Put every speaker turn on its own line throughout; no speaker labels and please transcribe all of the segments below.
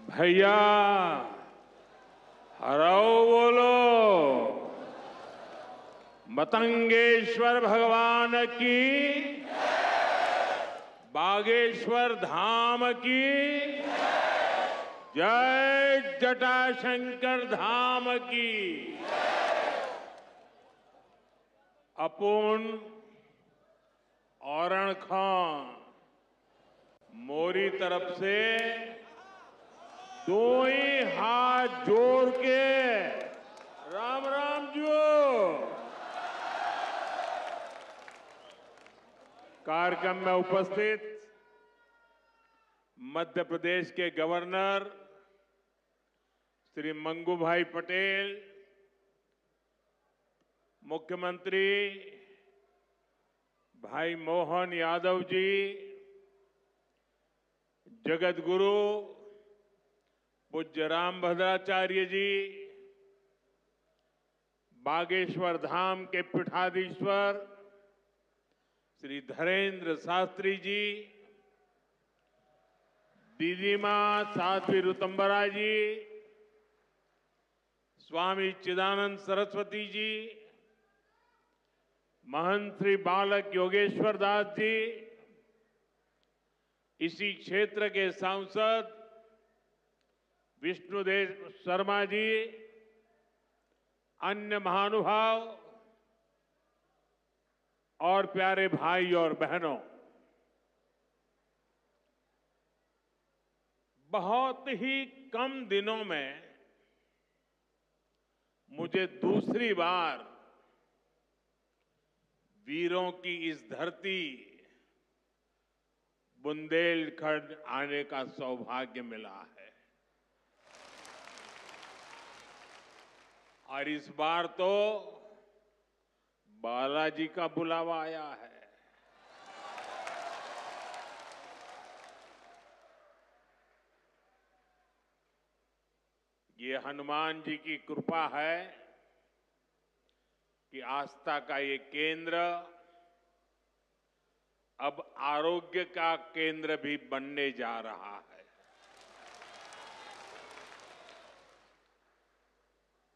भैया हराओ बोलो। मतंगेश्वर भगवान की, बागेश्वर धाम की जय, जटाशंकर धाम की। अपुन औरण खां मोरी तरफ से दो ही हाथ जोड़ के राम राम जो। कार्यक्रम में उपस्थित मध्य प्रदेश के गवर्नर श्री मंगूभाई पटेल, मुख्यमंत्री भाई मोहन यादव जी, जगत गुरु पूज्य रामभद्राचार्य जी, बागेश्वर धाम के पीठाधीश्वर श्री धरेंद्र शास्त्री जी, दीदी मां साध्वी ऋतंबरा जी, स्वामी चिदानंद सरस्वती जी, महंत श्री बालक योगेश्वर दास जी, इसी क्षेत्र के सांसद विष्णुदेव शर्मा जी, अन्य महानुभाव और प्यारे भाई और बहनों, बहुत ही कम दिनों में मुझे दूसरी बार वीरों की इस धरती बुंदेलखंड आने का सौभाग्य मिला है। और इस बार तो बालाजी का बुलावा आया है। ये हनुमान जी की कृपा है कि आस्था का ये केंद्र अब आरोग्य का केंद्र भी बनने जा रहा है।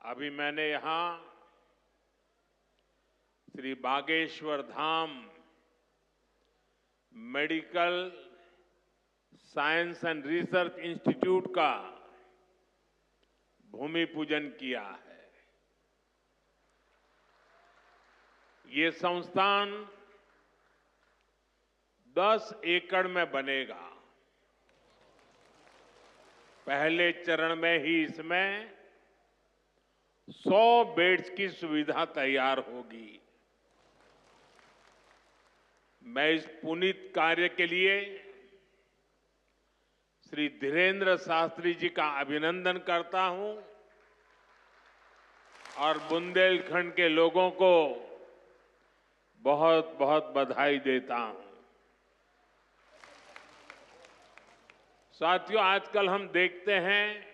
अभी मैंने यहां Shri Bageshwar Dham medical science and research institute का भूमि पूजन किया है। ये संस्थान 10 एकड़ में बनेगा। पहले चरण में ही इसमें 100 बेड्स की सुविधा तैयार होगी। मैं इस पुनीत कार्य के लिए श्री धीरेन्द्र शास्त्री जी का अभिनंदन करता हूं और बुंदेलखंड के लोगों को बहुत बहुत बधाई देता हूं। साथियों, आजकल हम देखते हैं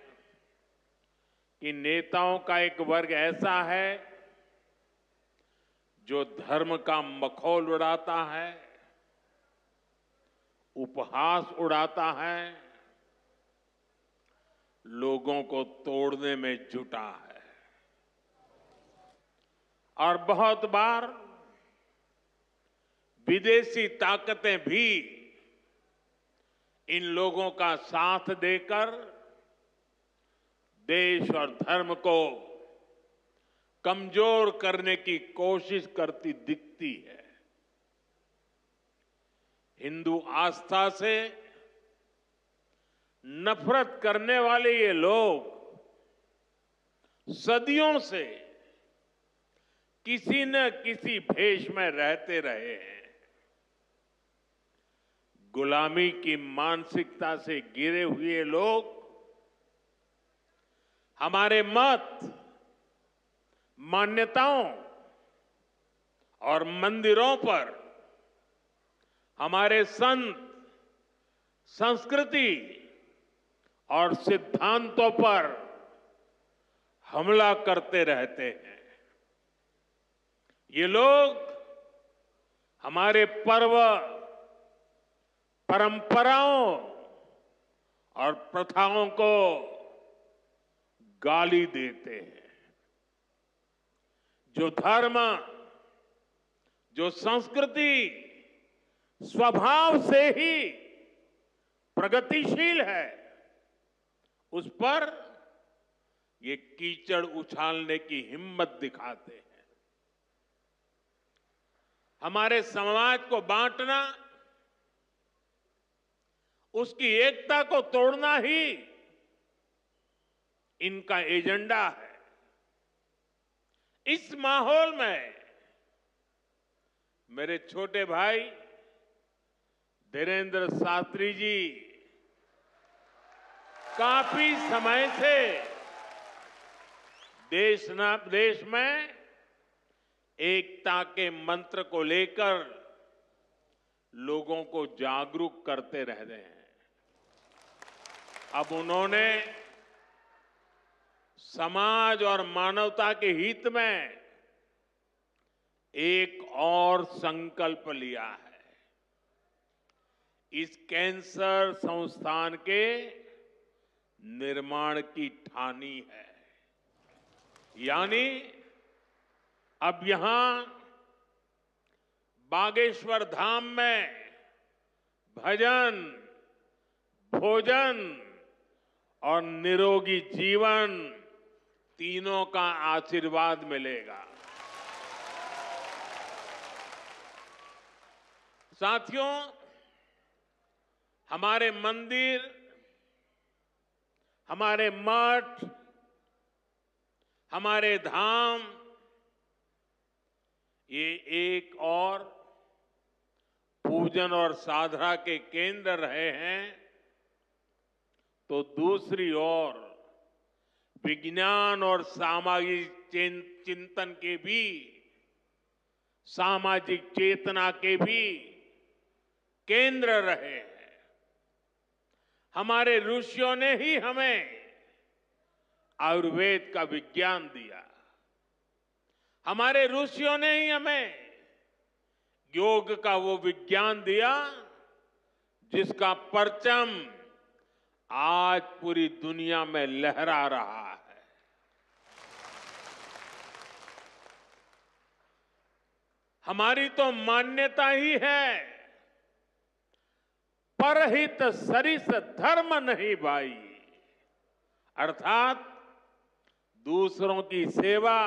कि नेताओं का एक वर्ग ऐसा है जो धर्म का मखौल उड़ाता है, उपहास उड़ाता है, लोगों को तोड़ने में जुटा है। और बहुत बार विदेशी ताकतें भी इन लोगों का साथ देकर देश और धर्म को कमजोर करने की कोशिश करती दिखती है। हिंदू आस्था से नफरत करने वाले ये लोग सदियों से किसी न किसी भेष में रहते रहे हैं। गुलामी की मानसिकता से घिरे हुए लोग हमारे मत, मान्यताओं और मंदिरों पर, हमारे संत, संस्कृति और सिद्धांतों पर हमला करते रहते हैं। ये लोग हमारे पर्व, परंपराओं और प्रथाओं को गाली देते हैं। जो धर्म, जो संस्कृति स्वभाव से ही प्रगतिशील है, उस पर ये कीचड़ उछालने की हिम्मत दिखाते हैं। हमारे समाज को बांटना, उसकी एकता को तोड़ना ही इनका एजेंडा है। इस माहौल में मेरे छोटे भाई धीरेंद्र शास्त्री जी काफी समय से देश में एकता के मंत्र को लेकर लोगों को जागरूक करते रह रहे हैं। अब उन्होंने समाज और मानवता के हित में एक और संकल्प लिया है। इस कैंसर संस्थान के निर्माण की ठानी है। यानी अब यहां बागेश्वर धाम में भजन, भोजन और निरोगी जीवन तीनों का आशीर्वाद मिलेगा। साथियों, हमारे मंदिर, हमारे मठ, हमारे धाम ये एक और पूजन और साधना के केंद्र रहे हैं, तो दूसरी ओर विज्ञान और सामाजिक चिंतन के भी, सामाजिक चेतना के भी केंद्र रहे हैं। हमारे ऋषियों ने ही हमें आयुर्वेद का विज्ञान दिया। हमारे ऋषियों ने ही हमें योग का वो विज्ञान दिया जिसका परचम आज पूरी दुनिया में लहरा रहा है। हमारी तो मान्यता ही है, परहित सरिस धर्म नहीं भाई, अर्थात दूसरों की सेवा,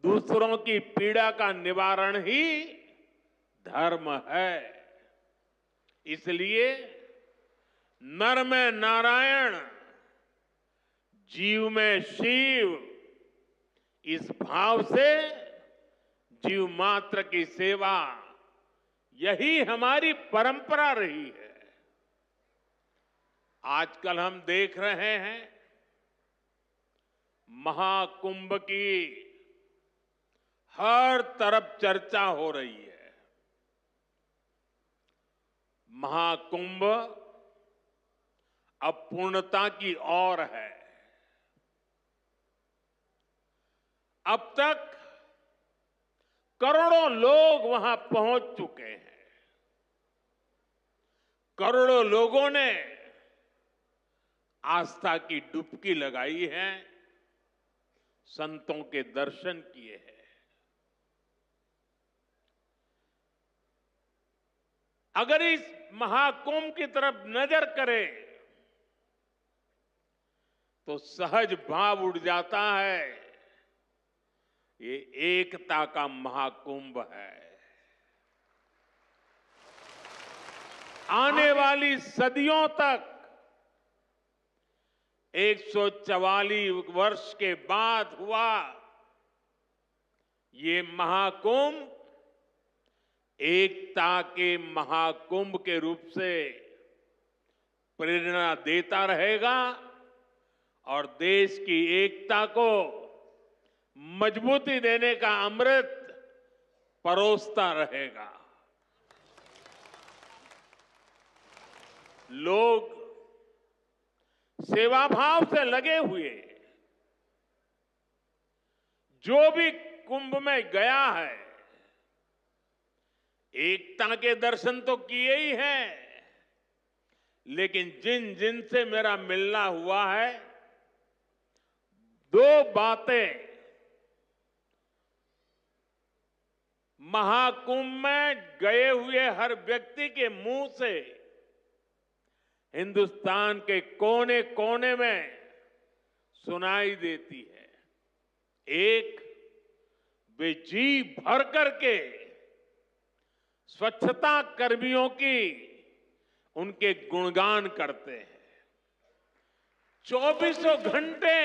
दूसरों की पीड़ा का निवारण ही धर्म है। इसलिए नर में नारायण, जीव में शिव, इस भाव से जीव मात्र की सेवा, यही हमारी परंपरा रही है। आजकल हम देख रहे हैं महाकुंभ की हर तरफ चर्चा हो रही है। महाकुंभ अब पूर्णता की ओर है। अब तक करोड़ों लोग वहां पहुंच चुके हैं। करोड़ों लोगों ने आस्था की डुबकी लगाई है, संतों के दर्शन किए हैं। अगर इस महाकुंभ की तरफ नजर करें तो सहज भाव उड़ जाता है, ये एकता का महाकुंभ है। आने वाली सदियों तक 144 वर्ष के बाद हुआ ये महाकुंभ एकता के महाकुंभ के रूप से प्रेरणा देता रहेगा और देश की एकता को मजबूती देने का अमृत परोसता रहेगा। लोग सेवाभाव से लगे हुए, जो भी कुंभ में गया है एकता के दर्शन तो किए ही हैं, लेकिन जिन जिन से मेरा मिलना हुआ है, दो बातें महाकुंभ में गए हुए हर व्यक्ति के मुंह से हिंदुस्तान के कोने कोने में सुनाई देती है। एक, वे जी भर करके स्वच्छता कर्मियों की उनके गुणगान करते हैं। चौबीसों घंटे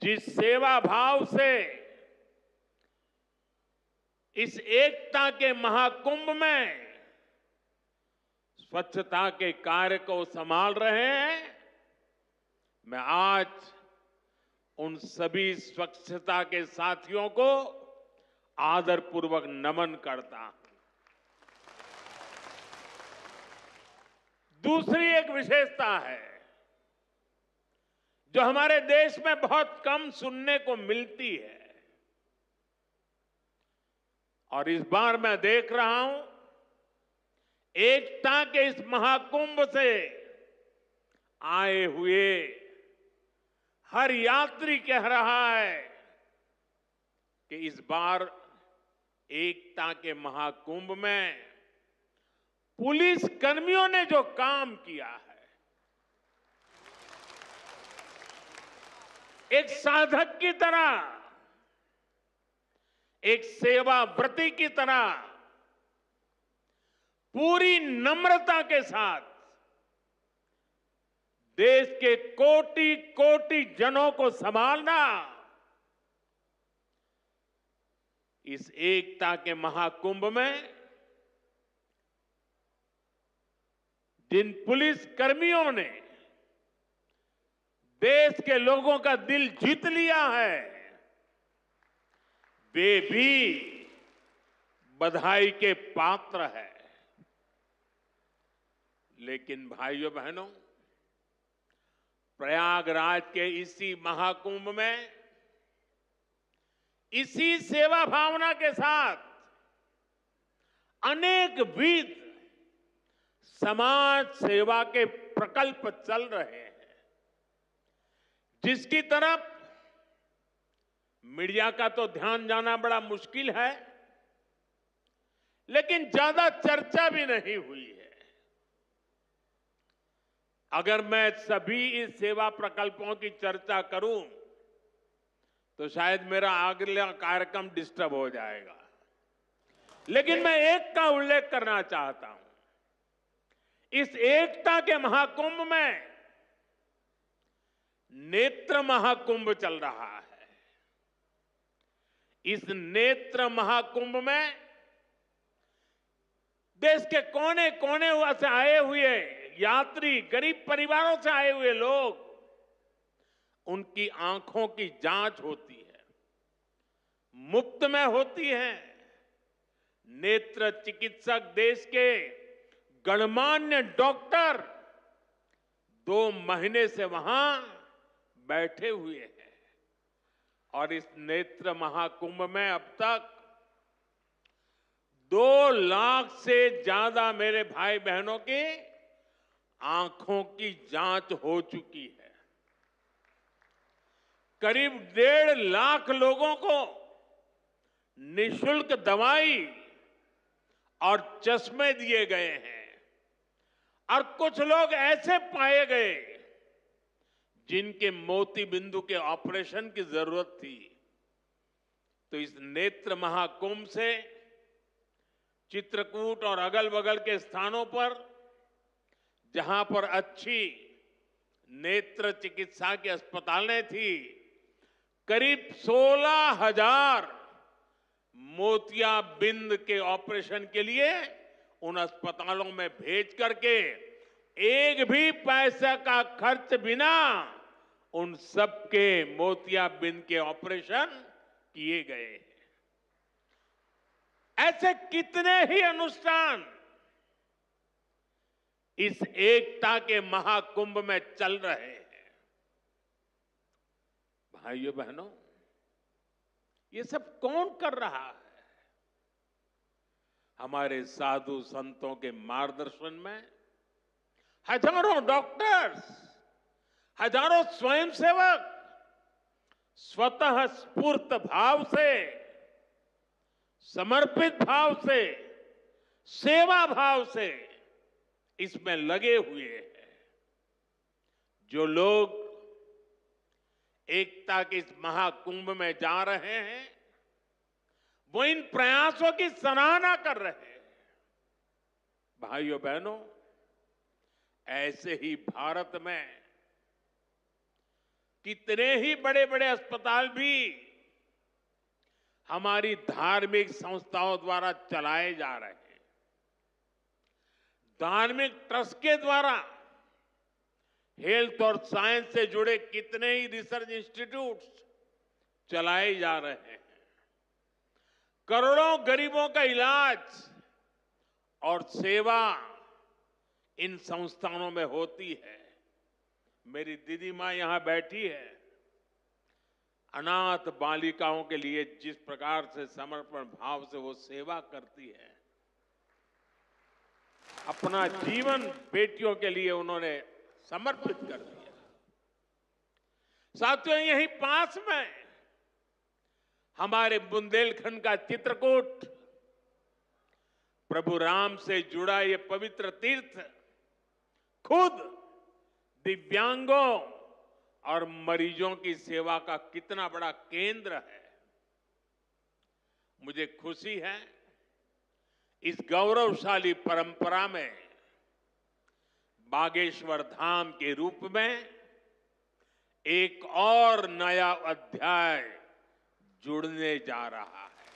जिस सेवा भाव से इस एकता के महाकुंभ में स्वच्छता के कार्य को संभाल रहे हैं, मैं आज उन सभी स्वच्छता के साथियों को आदरपूर्वक नमन करता हूं। दूसरी एक विशेषता है जो हमारे देश में बहुत कम सुनने को मिलती है, और इस बार मैं देख रहा हूं एकता के इस महाकुंभ से आए हुए हर यात्री कह रहा है कि इस बार एकता के महाकुंभ में पुलिस कर्मियों ने जो काम किया है, एक साधक की तरह, एक सेवाव्रती की तरह पूरी नम्रता के साथ देश के कोटि कोटि जनों को संभालना, इस एकता के महाकुंभ में जिन पुलिस कर्मियों ने देश के लोगों का दिल जीत लिया है, वे भी बधाई के पात्र है। लेकिन भाइयों बहनों, प्रयागराज के इसी महाकुंभ में इसी सेवा भावना के साथ अनेक विध समाज सेवा के प्रकल्प चल रहे हैं, जिसकी तरफ मीडिया का तो ध्यान जाना बड़ा मुश्किल है, लेकिन ज्यादा चर्चा भी नहीं हुई है। अगर मैं सभी इस सेवा प्रकल्पों की चर्चा करूं तो शायद मेरा अगला कार्यक्रम डिस्टर्ब हो जाएगा, लेकिन मैं एक का उल्लेख करना चाहता हूं। इस एकता के महाकुंभ में नेत्र महाकुंभ चल रहा है। इस नेत्र महाकुंभ में देश के कोने कोने से आए हुए यात्री, गरीब परिवारों से आए हुए लोग, उनकी आंखों की जांच होती है, मुफ्त में होती है। नेत्र चिकित्सक, देश के गणमान्य डॉक्टर 2 महीने से वहां बैठे हुए हैं, और इस नेत्र महाकुंभ में अब तक 2 लाख से ज्यादा मेरे भाई बहनों की आंखों की जांच हो चुकी है। करीब 1.5 लाख लोगों को निःशुल्क दवाई और चश्मे दिए गए हैं, और कुछ लोग ऐसे पाए गए जिनके मोती बिंदु के ऑपरेशन की जरूरत थी। तो इस नेत्र महाकुंभ से चित्रकूट और अगल बगल के स्थानों पर, जहां पर अच्छी नेत्र चिकित्सा की अस्पतालें थी, करीब 16,000 मोतियाबिंद के ऑपरेशन के लिए उन अस्पतालों में भेज करके एक भी पैसे का खर्च बिना उन सबके मोतियाबिंद के ऑपरेशन किए गए। ऐसे कितने ही अनुष्ठान इस एकता के महाकुंभ में चल रहे हैं। भाइयों बहनों, ये सब कौन कर रहा है? हमारे साधु संतों के मार्गदर्शन में हजारों डॉक्टर्स, हजारों स्वयंसेवक स्वतः स्फूर्त भाव से, समर्पित भाव से, सेवा भाव से इसमें लगे हुए हैं। जो लोग एकता के इस महाकुंभ में जा रहे हैं, वो इन प्रयासों की सराहना कर रहे हैं। भाइयों बहनों, ऐसे ही भारत में कितने ही बड़े बड़े अस्पताल भी हमारी धार्मिक संस्थाओं द्वारा चलाए जा रहे हैं। धार्मिक ट्रस्ट के द्वारा हेल्थ और साइंस से जुड़े कितने ही रिसर्च इंस्टीट्यूट्स चलाए जा रहे हैं। करोड़ों गरीबों का इलाज और सेवा इन संस्थानों में होती है। मेरी दीदी मां यहां बैठी है। अनाथ बालिकाओं के लिए जिस प्रकार से समर्पण भाव से वो सेवा करती है, अपना जीवन बेटियों के लिए उन्होंने समर्पित कर दिया। साथियों, यहीं पास में हमारे बुंदेलखंड का चित्रकूट, प्रभु राम से जुड़ा ये पवित्र तीर्थ खुद दिव्यांगों और मरीजों की सेवा का कितना बड़ा केंद्र है। मुझे खुशी है इस गौरवशाली परंपरा में बागेश्वर धाम के रूप में एक और नया अध्याय जुड़ने जा रहा है।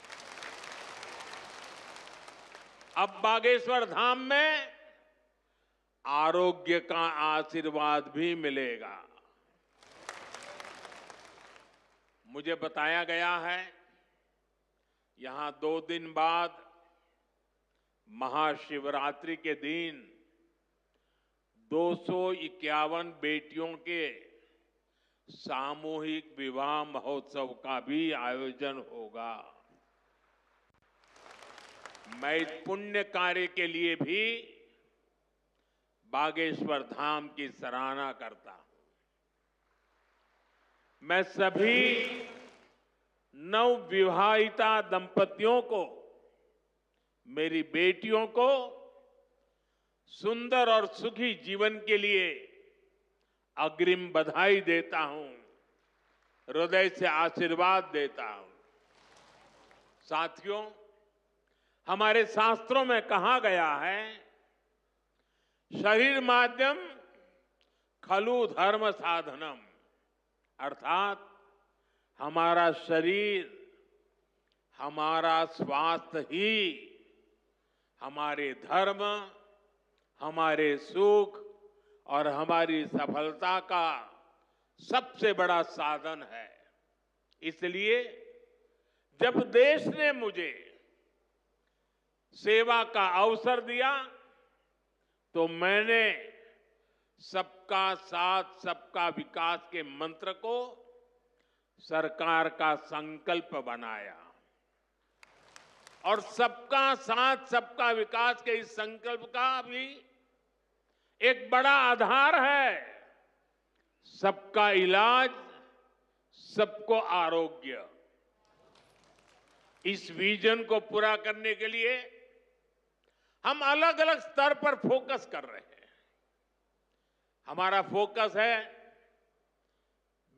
अब बागेश्वर धाम में आरोग्य का आशीर्वाद भी मिलेगा। मुझे बताया गया है यहां 2 दिन बाद महाशिवरात्रि के दिन 251 बेटियों के सामूहिक विवाह महोत्सव का भी आयोजन होगा। मैं इस पुण्य कार्य के लिए भी बागेश्वर धाम की सराहना करता हूं। मैं सभी नवविवाहिता दंपतियों को, मेरी बेटियों को सुंदर और सुखी जीवन के लिए अग्रिम बधाई देता हूं, हृदय से आशीर्वाद देता हूं। साथियों, हमारे शास्त्रों में कहा गया है, शरीर माध्यम खलु धर्म साधनम, अर्थात हमारा शरीर, हमारा स्वास्थ्य ही हमारे धर्म, हमारे सुख और हमारी सफलता का सबसे बड़ा साधन है। इसलिए जब देश ने मुझे सेवा का अवसर दिया तो मैंने सबका साथ सबका विकास के मंत्र को सरकार का संकल्प बनाया। और सबका साथ सबका विकास के इस संकल्प का भी एक बड़ा आधार है सबका इलाज, सबको आरोग्य। इस विजन को पूरा करने के लिए हम अलग अलग स्तर पर फोकस कर रहे हैं। हमारा फोकस है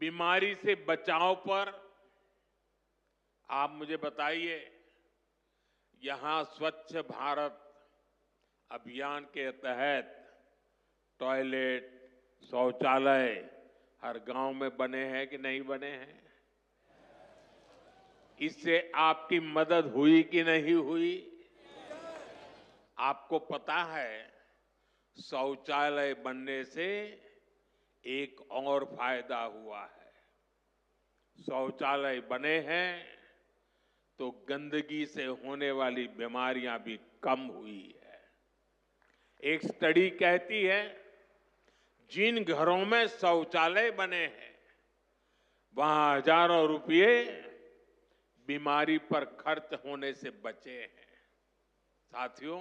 बीमारी से बचाव पर। आप मुझे बताइए, यहां स्वच्छ भारत अभियान के तहत टॉयलेट, शौचालय हर गांव में बने हैं कि नहीं बने हैं? इससे आपकी मदद हुई कि नहीं हुई? आपको पता है, शौचालय बनने से एक और फायदा हुआ है। शौचालय बने हैं तो गंदगी से होने वाली बीमारियां भी कम हुई है। एक स्टडी कहती है, जिन घरों में शौचालय बने हैं वहां हजारों रुपये बीमारी पर खर्च होने से बचे हैं। साथियों,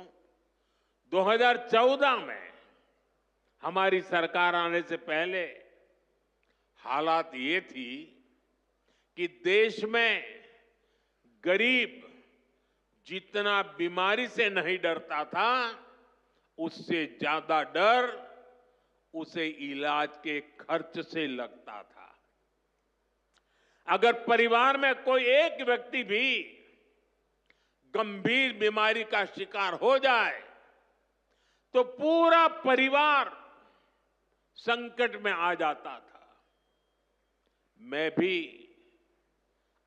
2014 में हमारी सरकार आने से पहले हालात ये थी कि देश में गरीब जितना बीमारी से नहीं डरता था, उससे ज्यादा डर उसे इलाज के खर्च से लगता था। अगर परिवार में कोई एक व्यक्ति भी गंभीर बीमारी का शिकार हो जाए तो पूरा परिवार संकट में आ जाता था। मैं भी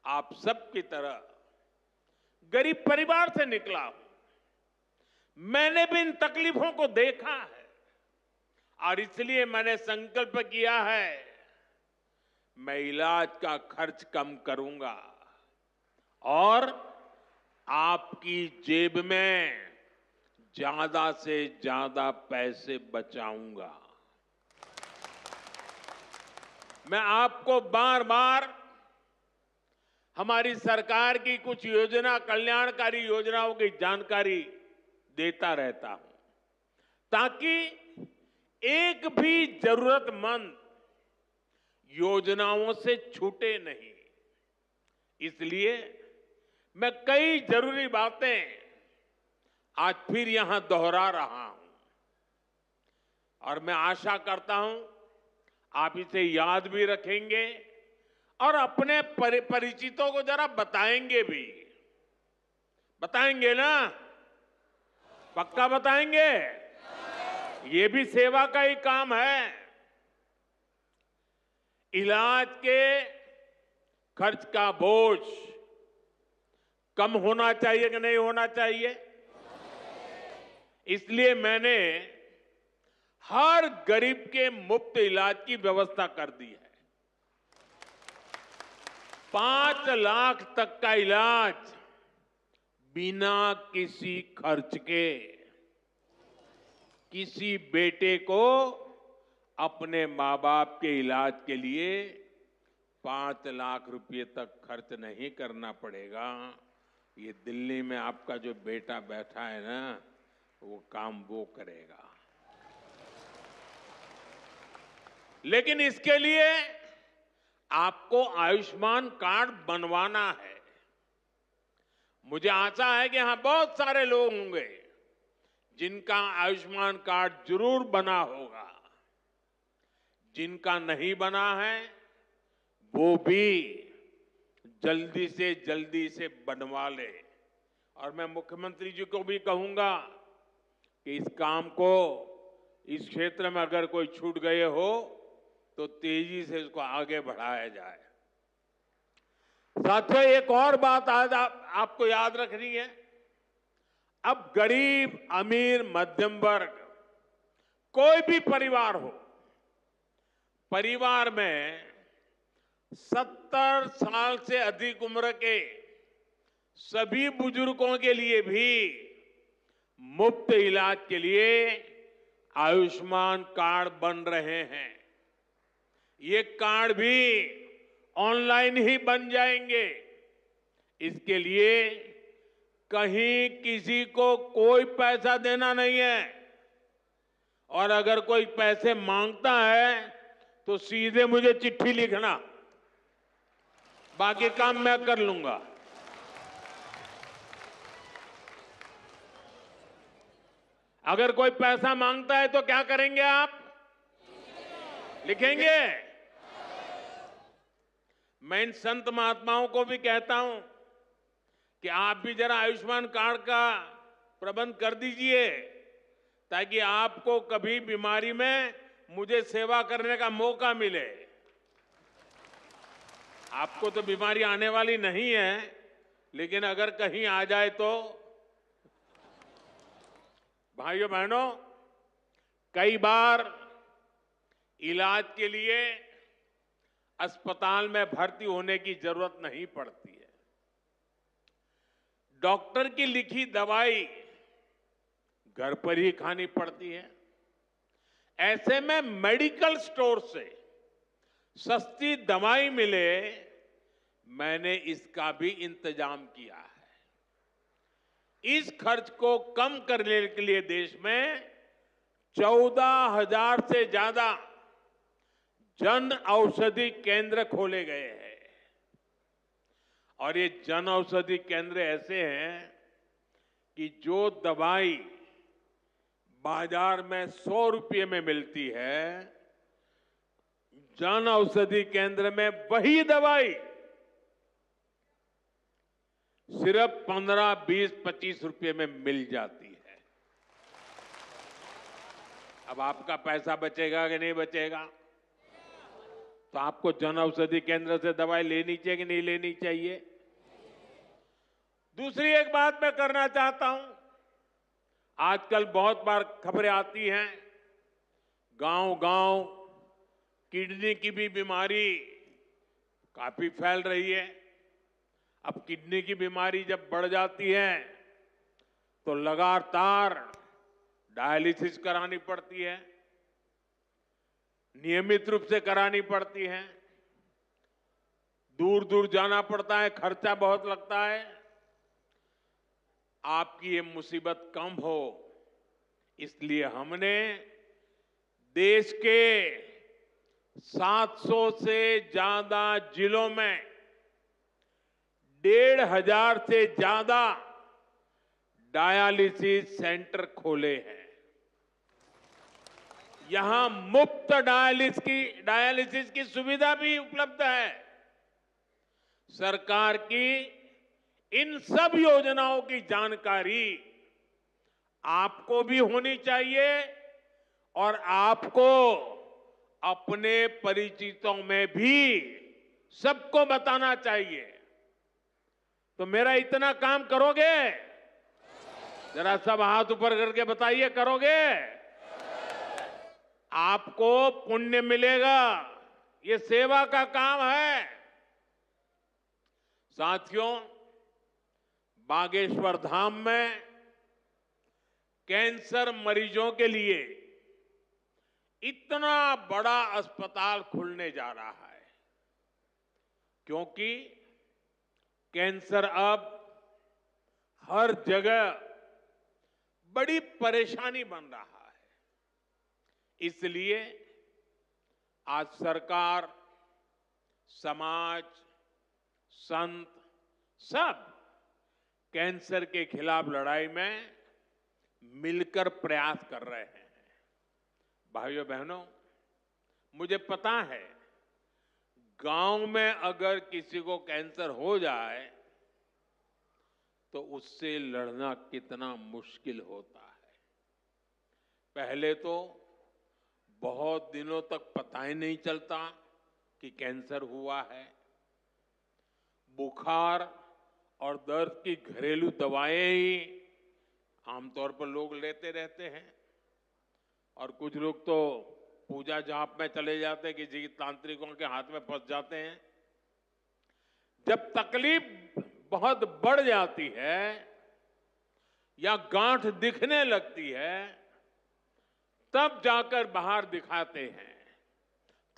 आप सबकी तरह गरीब परिवार से निकला हूं। मैंने भी इन तकलीफों को देखा है और इसलिए मैंने संकल्प किया है, मैं इलाज का खर्च कम करूंगा और आपकी जेब में ज्यादा से ज्यादा पैसे बचाऊंगा। मैं आपको बार बार हमारी सरकार की कुछ कल्याणकारी योजनाओं की जानकारी देता रहता हूं, ताकि एक भी जरूरतमंद योजनाओं से छूटे नहीं। इसलिए मैं कई जरूरी बातें आज फिर यहां दोहरा रहा हूं और मैं आशा करता हूं आप इसे याद भी रखेंगे और अपने परिचितों को जरा बताएंगे भी। बताएंगे ना? पक्का बताएंगे? ये भी सेवा का ही काम है। इलाज के खर्च का बोझ कम होना चाहिए कि नहीं होना चाहिए? इसलिए मैंने हर गरीब के मुफ्त इलाज की व्यवस्था कर दी है। 5 लाख तक का इलाज बिना किसी खर्च के। किसी बेटे को अपने मां बाप के इलाज के लिए 5 लाख रुपए तक खर्च नहीं करना पड़ेगा। ये दिल्ली में आपका जो बेटा बैठा है ना, वो काम वो करेगा। लेकिन इसके लिए आपको आयुष्मान कार्ड बनवाना है। मुझे आशा है कि यहां बहुत सारे लोग होंगे जिनका आयुष्मान कार्ड जरूर बना होगा। जिनका नहीं बना है वो भी जल्दी से बनवा ले। और मैं मुख्यमंत्री जी को भी कहूंगा कि इस काम को, इस क्षेत्र में अगर कोई छूट गए हो तो तेजी से इसको आगे बढ़ाया जाए। साथियों, एक और बात आज आपको याद रखनी है। अब गरीब, अमीर, मध्यम वर्ग, कोई भी परिवार हो, परिवार में 70 साल से अधिक उम्र के सभी बुजुर्गों के लिए भी मुफ्त इलाज के लिए आयुष्मान कार्ड बन रहे हैं। ये कार्ड भी ऑनलाइन ही बन जाएंगे। इसके लिए कहीं किसी को कोई पैसा देना नहीं है और अगर कोई पैसे मांगता है तो सीधे मुझे चिट्ठी लिखना, बाकी काम मैं कर लूंगा। अगर कोई पैसा मांगता है तो क्या करेंगे आप? लिखेंगे? मैं इन संत महात्माओं को भी कहता हूं कि आप भी जरा आयुष्मान कार्ड का प्रबंध कर दीजिए, ताकि आपको कभी बीमारी में मुझे सेवा करने का मौका मिले। आपको तो बीमारी आने वाली नहीं है, लेकिन अगर कहीं आ जाए तो। भाइयों बहनों, कई बार इलाज के लिए अस्पताल में भर्ती होने की जरूरत नहीं पड़ती है। डॉक्टर की लिखी दवाई घर पर ही खानी पड़ती है। ऐसे में मेडिकल स्टोर से सस्ती दवाई मिले, मैंने इसका भी इंतजाम किया है। इस खर्च को कम करने के लिए देश में 14,000 से ज्यादा जन औषधि केंद्र खोले गए हैं। और ये जन औषधि केंद्र ऐसे हैं कि जो दवाई बाजार में 100 रुपये में मिलती है, जन औषधि केंद्र में वही दवाई सिर्फ 15, 20, 25 रुपये में मिल जाती है। अब आपका पैसा बचेगा कि नहीं बचेगा? तो आपको जन औषधि केंद्र से दवाई लेनी चाहिए कि नहीं लेनी चाहिए? दूसरी एक बात मैं करना चाहता हूं। आजकल बहुत बार खबरें आती हैं, गांव-गांव किडनी की भी बीमारी काफी फैल रही है। अब किडनी की बीमारी जब बढ़ जाती है तो लगातार डायलिसिस करानी पड़ती है, नियमित रूप से करानी पड़ती है, दूर दूर जाना पड़ता है, खर्चा बहुत लगता है। आपकी ये मुसीबत कम हो, इसलिए हमने देश के 700 से ज्यादा जिलों में 1,500 से ज्यादा डायलिसिस सेंटर खोले हैं। यहां मुफ्त डायलिसिस की सुविधा भी उपलब्ध है। सरकार की इन सब योजनाओं की जानकारी आपको भी होनी चाहिए और आपको अपने परिचितों में भी सबको बताना चाहिए। तो मेरा इतना काम करोगे? जरा सब हाथ ऊपर करके बताइए, करोगे? आपको पुण्य मिलेगा। ये सेवा का काम है। साथियों, बागेश्वर धाम में कैंसर मरीजों के लिए इतना बड़ा अस्पताल खुलने जा रहा है, क्योंकि कैंसर अब हर जगह बड़ी परेशानी बन रहा है। इसलिए आज सरकार, समाज, संत सब कैंसर के खिलाफ लड़ाई में मिलकर प्रयास कर रहे हैं। भाइयों बहनों, मुझे पता है गांव में अगर किसी को कैंसर हो जाए तो उससे लड़ना कितना मुश्किल होता है। पहले तो बहुत दिनों तक पता ही नहीं चलता कि कैंसर हुआ है। बुखार और दर्द की घरेलू दवाएं ही आमतौर पर लोग लेते रहते हैं, और कुछ लोग तो पूजा जाप में चले जाते हैं, किसी तांत्रिकों के हाथ में फंस जाते हैं। जब तकलीफ बहुत बढ़ जाती है या गांठ दिखने लगती है, तब जाकर बाहर दिखाते हैं,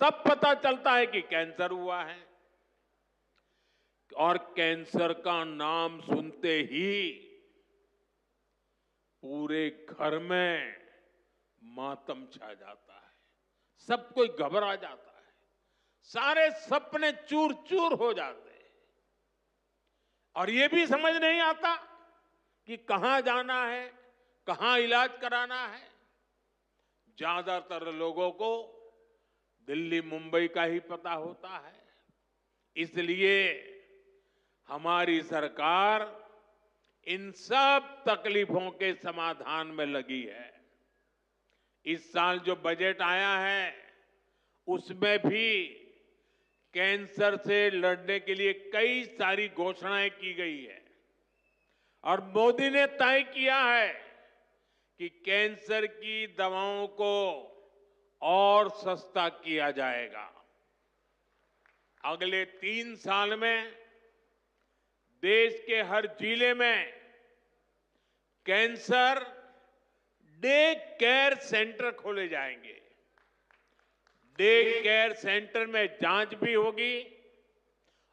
तब पता चलता है कि कैंसर हुआ है। और कैंसर का नाम सुनते ही पूरे घर में मातम छा जाता है, सब कोई घबरा जाता है, सारे सपने चूर चूर हो जाते हैं, और ये भी समझ नहीं आता कि कहां जाना है, कहां इलाज कराना है। ज्यादातर लोगों को दिल्ली, मुंबई का ही पता होता है। इसलिए हमारी सरकार इन सब तकलीफों के समाधान में लगी है। इस साल जो बजट आया है उसमें भी कैंसर से लड़ने के लिए कई सारी घोषणाएं की गई है, और मोदी ने तय किया है कि कैंसर की दवाओं को और सस्ता किया जाएगा। अगले 3 साल में देश के हर जिले में कैंसर डे केयर सेंटर खोले जाएंगे। डे केयर सेंटर में जांच भी होगी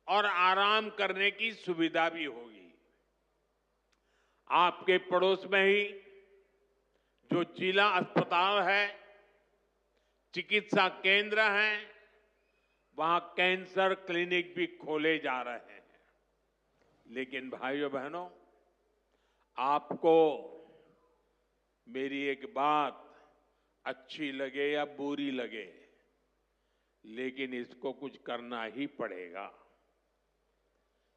और आराम करने की सुविधा भी होगी। आपके पड़ोस में ही जो जिला अस्पताल है, चिकित्सा केंद्र हैं, वहां कैंसर क्लिनिक भी खोले जा रहे हैं। लेकिन भाइयों बहनों, आपको मेरी एक बात अच्छी लगे या बुरी लगे, लेकिन इसको कुछ करना ही पड़ेगा।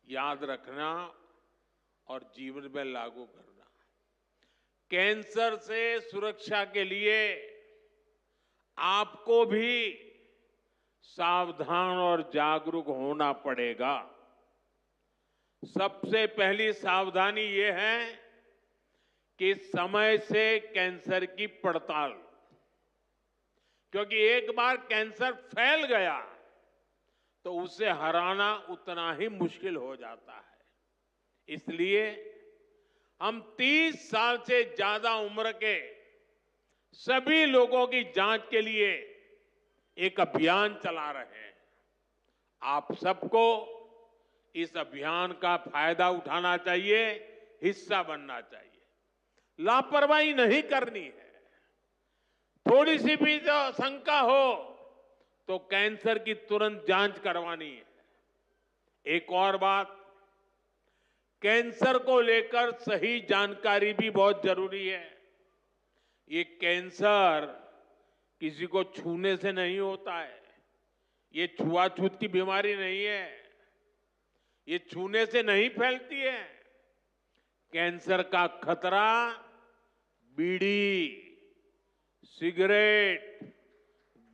याद रखना और जीवन में लागू करना। कैंसर से सुरक्षा के लिए आपको भी सावधान और जागरूक होना पड़ेगा। सबसे पहली सावधानी ये है कि समय से कैंसर की पड़ताल, क्योंकि एक बार कैंसर फैल गया तो उसे हराना उतना ही मुश्किल हो जाता है। इसलिए हम 30 साल से ज्यादा उम्र के सभी लोगों की जांच के लिए एक अभियान चला रहे हैं। आप सबको इस अभियान का फायदा उठाना चाहिए, हिस्सा बनना चाहिए। लापरवाही नहीं करनी है। थोड़ी सी भी जो शंका हो तो कैंसर की तुरंत जांच करवानी है। एक और बात, कैंसर को लेकर सही जानकारी भी बहुत जरूरी है। ये कैंसर किसी को छूने से नहीं होता है। ये छुआछूत की बीमारी नहीं है। ये छूने से नहीं फैलती है। कैंसर का खतरा बीड़ी, सिगरेट,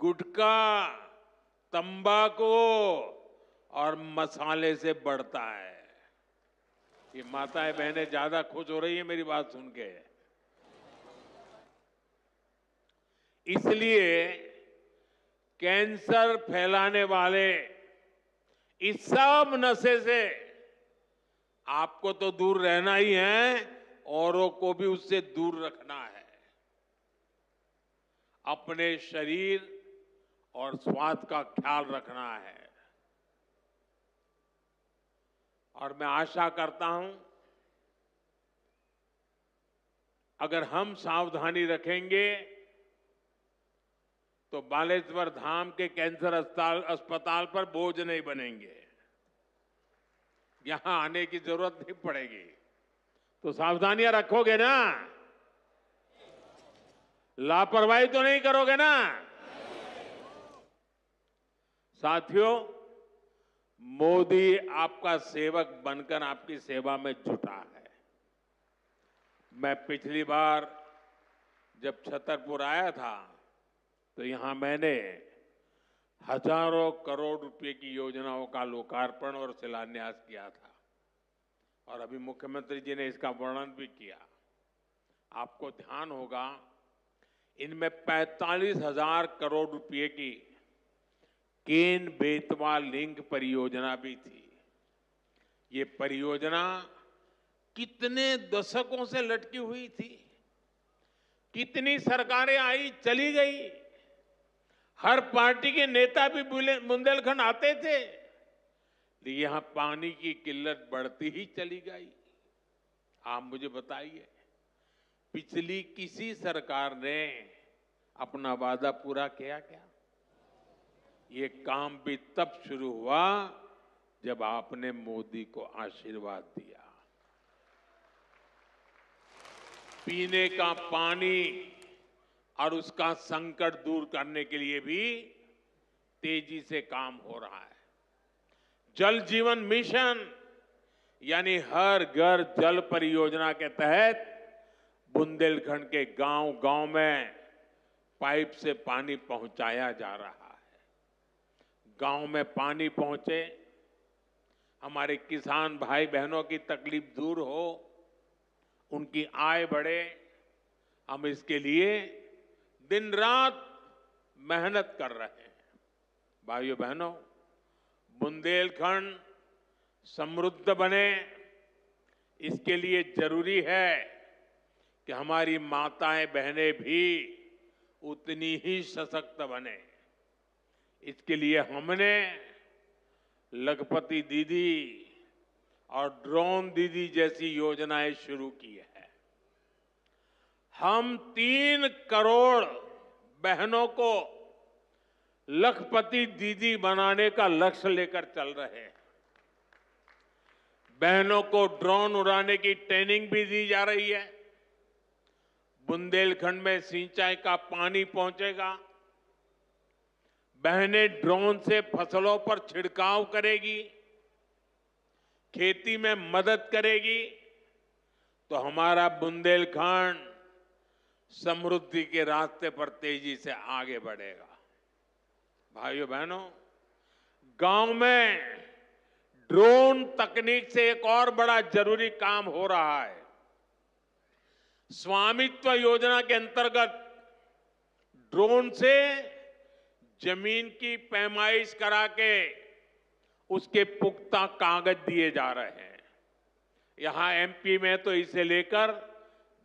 गुटखा, तंबाकू और मसाले से बढ़ता है। ये माताएं बहनें ज्यादा खुश हो रही है मेरी बात सुन के। इसलिए कैंसर फैलाने वाले इस सब नशे से आपको तो दूर रहना ही है, औरों को भी उससे दूर रखना है। अपने शरीर और स्वास्थ्य का ख्याल रखना है। और मैं आशा करता हूं, अगर हम सावधानी रखेंगे तो बालेश्वर धाम के कैंसर अस्पताल पर बोझ नहीं बनेंगे। यहां आने की जरूरत नहीं पड़ेगी। तो सावधानियां रखोगे ना? लापरवाही तो नहीं करोगे ना? साथियों, मोदी आपका सेवक बनकर आपकी सेवा में जुटा है। मैं पिछली बार जब छतरपुर आया था तो यहां मैंने हजारों करोड़ रुपए की योजनाओं का लोकार्पण और शिलान्यास किया था। और अभी मुख्यमंत्री जी ने इसका वर्णन भी किया। आपको ध्यान होगा, इनमें 45,000 करोड़ रुपए की केन बेतवा लिंक परियोजना भी थी। ये परियोजना कितने दशकों से लटकी हुई थी। कितनी सरकारें आई चली गई। हर पार्टी के नेता भी बुंदेलखंड आते थे, लेकिन यहां पानी की किल्लत बढ़ती ही चली गई। आप मुझे बताइए, पिछली किसी सरकार ने अपना वादा पूरा किया क्या? ये काम भी तब शुरू हुआ जब आपने मोदी को आशीर्वाद दिया। पीने का पानी और उसका संकट दूर करने के लिए भी तेजी से काम हो रहा है। जल जीवन मिशन यानी हर घर जल परियोजना के तहत बुंदेलखंड के गांव-गांव में पाइप से पानी पहुंचाया जा रहा है। गांव में पानी पहुंचे, हमारे किसान भाई बहनों की तकलीफ दूर हो, उनकी आय बढ़े। हम इसके लिए दिन रात मेहनत कर रहे हैं। भाइयों बहनों, बुंदेलखंड समृद्ध बने, इसके लिए जरूरी है कि हमारी माताएं बहनें भी उतनी ही सशक्त बने। इसके लिए हमने लखपति दीदी और ड्रोन दीदी जैसी योजनाएं शुरू की है। हम 3 करोड़ बहनों को लखपति दीदी बनाने का लक्ष्य लेकर चल रहे हैं। बहनों को ड्रोन उड़ाने की ट्रेनिंग भी दी जा रही है। बुंदेलखंड में सिंचाई का पानी पहुंचेगा। बहनें ड्रोन से फसलों पर छिड़काव करेगी, खेती में मदद करेगी, तो हमारा बुंदेलखंड समृद्धि के रास्ते पर तेजी से आगे बढ़ेगा। भाइयों बहनों, गांव में ड्रोन तकनीक से एक और बड़ा जरूरी काम हो रहा है। स्वामित्व योजना के अंतर्गत ड्रोन से जमीन की पैमाइश करा के उसके पुख्ता कागज दिए जा रहे हैं। यहां एमपी में तो इसे लेकर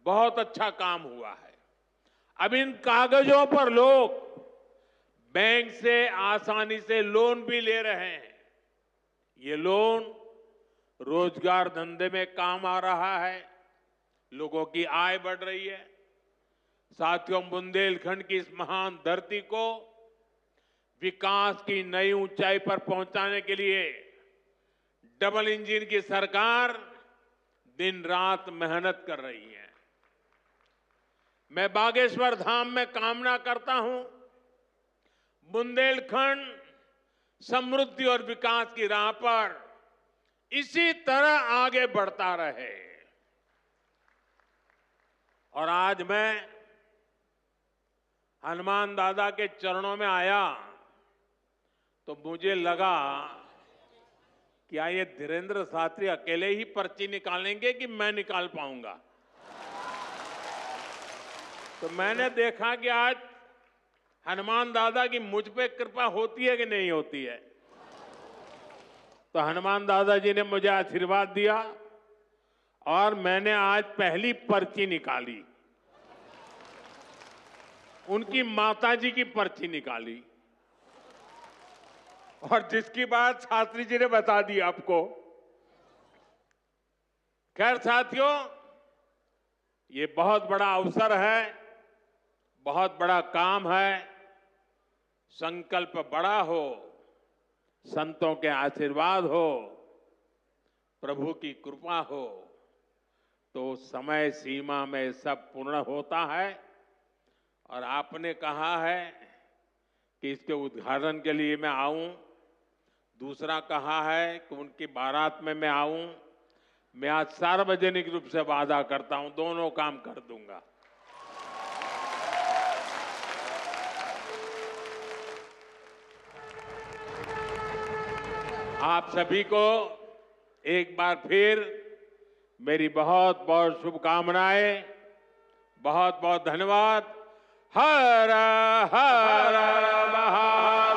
बहुत अच्छा काम हुआ है। अब इन कागजों पर लोग बैंक से आसानी से लोन भी ले रहे हैं। ये लोन रोजगार धंधे में काम आ रहा है, लोगों की आय बढ़ रही है। साथियों, बुंदेलखंड की इस महान धरती को विकास की नई ऊंचाई पर पहुंचाने के लिए डबल इंजन की सरकार दिन रात मेहनत कर रही है। मैं बागेश्वर धाम में कामना करता हूं, बुंदेलखंड समृद्धि और विकास की राह पर इसी तरह आगे बढ़ता रहे। और आज मैं हनुमान दादा के चरणों में आया तो मुझे लगा कि ये धीरेन्द्र शास्त्री अकेले ही पर्ची निकालेंगे कि मैं निकाल पाऊंगा। तो मैंने देखा कि आज हनुमान दादा की मुझ पे कृपा होती है कि नहीं होती है। तो हनुमान दादा जी ने मुझे आशीर्वाद दिया और मैंने आज पहली पर्ची निकाली। उनकी माताजी की पर्ची निकाली और जिसकी बात शास्त्री जी ने बता दी आपको। खैर साथियों, ये बहुत बड़ा अवसर है, बहुत बड़ा काम है। संकल्प बड़ा हो, संतों के आशीर्वाद हो, प्रभु की कृपा हो, तो समय सीमा में सब पूर्ण होता है। और आपने कहा है कि इसके उद्घाटन के लिए मैं आऊं, दूसरा कहा है कि उनकी बारात में मैं आऊं। मैं आज सार्वजनिक रूप से वादा करता हूं, दोनों काम कर दूंगा। आप सभी को एक बार फिर मेरी बहुत बहुत शुभकामनाएं, बहुत बहुत धन्यवाद। हर हर महादेव।